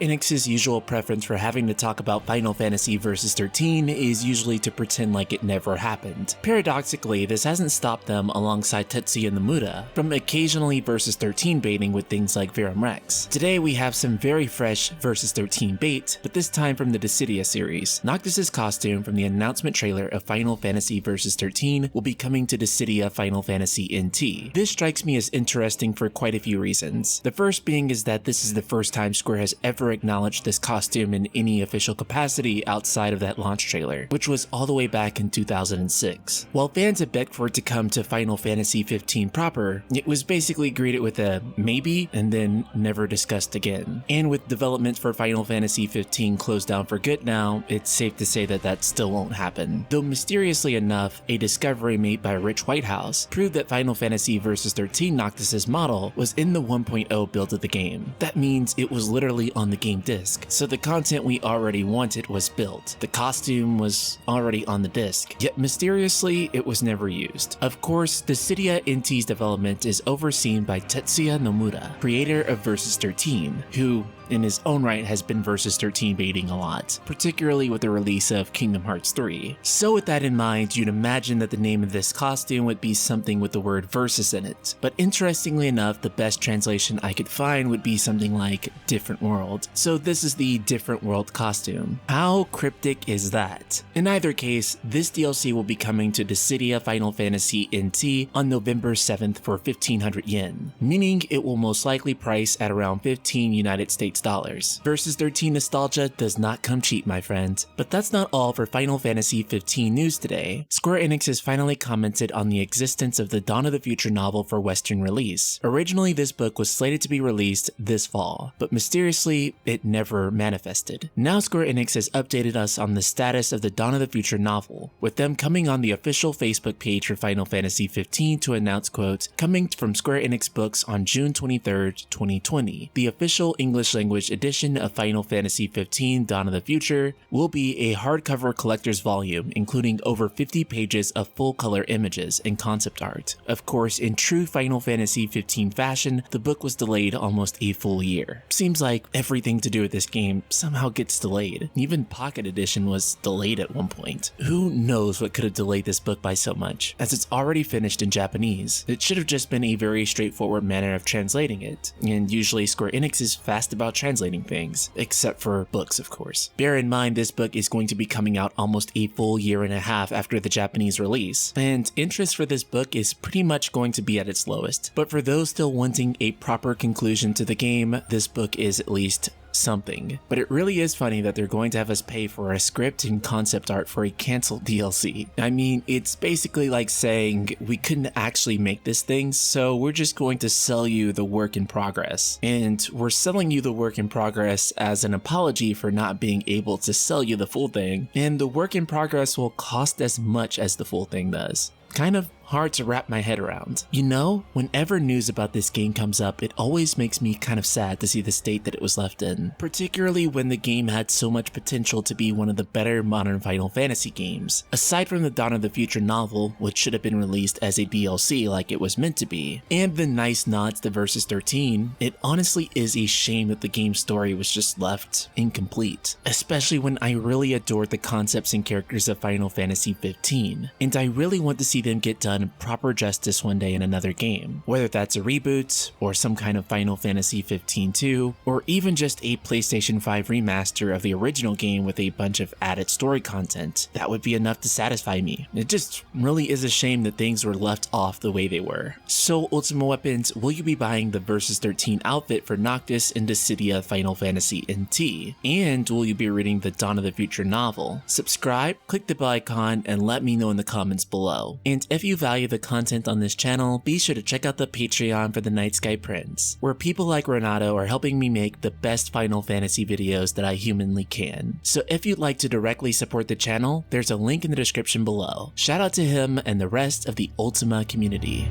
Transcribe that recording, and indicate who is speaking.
Speaker 1: Enix's usual preference for having to talk about Final Fantasy Versus XIII is usually to pretend like it never happened. Paradoxically, this hasn't stopped them, alongside Tetsuya Nomura, from occasionally Versus XIII baiting with things like Verum Rex. Today we have some very fresh Versus XIII bait, but this time from the Dissidia series. Noctis' costume from the announcement trailer of Final Fantasy Versus XIII will be coming to Dissidia Final Fantasy NT. This strikes me as interesting for quite a few reasons. The first being is that this is the first time Square has ever acknowledged this costume in any official capacity outside of that launch trailer, which was all the way back in 2006. While fans had begged for it to come to Final Fantasy XV proper, it was basically greeted with a maybe and then never discussed again. And with development for Final Fantasy XV closed down for good now, it's safe to say that that still won't happen. Though mysteriously enough, a discovery made by Rich Whitehouse proved that Final Fantasy Versus XIII Noctis' model was in the 1.0 build of the game. That means it was literally on the game disc, so the content we already wanted was built. The costume was already on the disc, yet mysteriously it was never used. Of course, Dissidia NT's development is overseen by Tetsuya Nomura, creator of Versus XIII, who in his own right has been Versus XIII baiting a lot, particularly with the release of Kingdom Hearts 3. So with that in mind, you'd imagine that the name of this costume would be something with the word Versus in it. But interestingly enough, the best translation I could find would be something like Different World. So this is the Different World costume. How cryptic is that? In either case, this DLC will be coming to Dissidia Final Fantasy NT on November 7th for 1500 yen, meaning it will most likely price at around 15 United States dollars. Versus XIII nostalgia does not come cheap, my friend. But that's not all for Final Fantasy XV news today. Square Enix has finally commented on the existence of the Dawn of the Future novel for Western release. Originally, this book was slated to be released this fall, but mysteriously, it never manifested. Now Square Enix has updated us on the status of the Dawn of the Future novel, with them coming on the official Facebook page for Final Fantasy XV to announce, quote, "Coming from Square Enix Books on June 23rd, 2020, the official English language edition of Final Fantasy XV Dawn of the Future will be a hardcover collector's volume, including over 50 pages of full-color images and concept art." Of course, in true Final Fantasy XV fashion, the book was delayed almost a full year. Seems like everything to do with this game somehow gets delayed. Even Pocket Edition was delayed at one point. Who knows what could have delayed this book by so much, as it's already finished in Japanese. It should have just been a very straightforward manner of translating it, and usually Square Enix is fast about translating things, except for books, of course. Bear in mind, this book is going to be coming out almost a full year and a half after the Japanese release, and interest for this book is pretty much going to be at its lowest. But for those still wanting a proper conclusion to the game, this book is at least something. But it really is funny that they're going to have us pay for a script and concept art for a canceled DLC. I mean, it's basically like saying we couldn't actually make this thing, so we're just going to sell you the work in progress. And we're selling you the work in progress as an apology for not being able to sell you the full thing, and the work in progress will cost as much as the full thing does. Kind of hard to wrap my head around. You know, whenever news about this game comes up, it always makes me kind of sad to see the state that it was left in, particularly when the game had so much potential to be one of the better modern Final Fantasy games. Aside from the Dawn of the Future novel, which should have been released as a DLC like it was meant to be, and the nice nods to Versus XIII, it honestly is a shame that the game's story was just left incomplete, especially when I really adored the concepts and characters of Final Fantasy XV, and I really want to see them get done proper justice one day in another game, whether that's a reboot, or some kind of Final Fantasy XV 2, or even just a PlayStation 5 remaster of the original game with a bunch of added story content. That would be enough to satisfy me. It just really is a shame that things were left off the way they were. So Ultima Weapons, will you be buying the Versus XIII outfit for Noctis and Dissidia Final Fantasy NT? And will you be reading the Dawn of the Future novel? Subscribe, click the bell icon, and let me know in the comments below. And if you value the content on this channel, be sure to check out the Patreon for the Night Sky Prince, where people like Renato are helping me make the best Final Fantasy videos that I humanly can. So if you'd like to directly support the channel, there's a link in the description below. Shout out to him and the rest of the Ultima community.